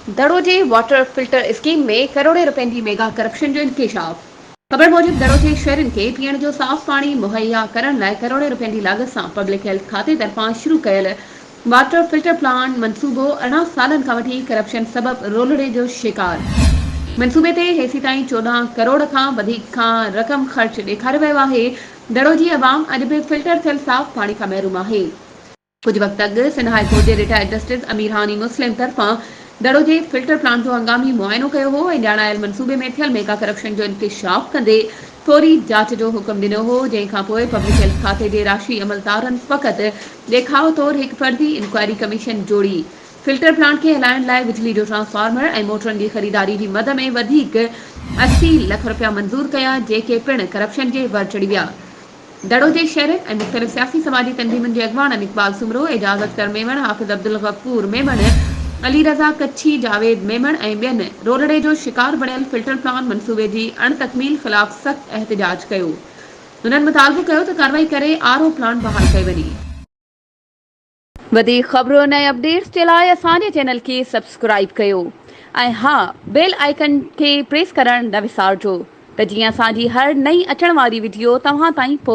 दड़ोजे water filter scheme में करोड़े रुपयनि जी mega corruption जो इंकशाफ। ख़बर मूजिब दड़ोजे शहरनि खे पीअण जो साफ़ पाणी मुहैया करण लाइ करोड़े रुपयनि जी लागत सां पब्लिक हेल्थ खाते तरफ़ां शुरू कयल वाटर फिल्टर प्लांट मंसूबो 18 सालनि खां वठी करप्शन सबबि रोलड़े जो शिकार। मंसूबे ते हेसी ताईं 14 करोड़ खां वधीक खां रक़म ख़र्च ॾेखारियो वियो आहे। दड़ोजी अवाम अॼु बि फिल्टर थियल साफ़ पाणी खां महरूम आहे। कुछ वक्त अॻु सिंध हाई कोर्ट जे रिटायर्ड जस्टिस अमीर हानी मुस्लिम तरफ़ां दड़ोजे फिल्टर प्लांट जो हंगामी मुआयनो कयो हो ऐं ॼाणायल मंसूबे में थियल मेगा करप्शन जो इंकशाफ कंदे फौरी जांच जो हुकुम ॾिनो हो, जंहिंखां पोइ पब्लिक हेल्थ खाते जे राशि अमलदारनि फ़क़ति ॾेखाव तौरु हिकु फर्दी इंक्वायरी कमीशन जोड़ी फिल्टर प्लांट खे हलाइण लाइ बिजली जो ट्रांसफार्मर ऐं मोटरनि जी ख़रीदारी जी मद में वधीक 80 लख रुपया मंज़ूर कया, जेके पिणु करप्शन जे वर चढ़ी विया। दड़ोजे शहर ऐं मुख़्तलिफ़ सियासी समाजी तंज़ीमुनि जे अॻवाननि इक़बाल सुमरो, एजाज़ अख्तर मेमण, हाफ़िज़ अब्दुल गफ़ूर मेमण, अली रज़ा कच्छी, जावेद मेमण ऐं ॿियनि रोलड़े जो शिकार बणियल फिल्टर प्लांट मंसूबे जी अणतकमील ख़िलाफ़ सख़्त एहतिजाज कयो। हुननि मुतालबो कयो त कार्रवाई करे आरओ प्लांट बहाल कई वञे। वधीक ख़बरुनि ऐं अपडेट्स जे लाइ असांजे चैनल खे सब्सक्राइब कयो ऐं हा, बेल आइकन खे प्रेस करणु न विसारिजो त जीअं असांजी हर नई अचण वारी वीडियो तव्हां ताईं पहुचे।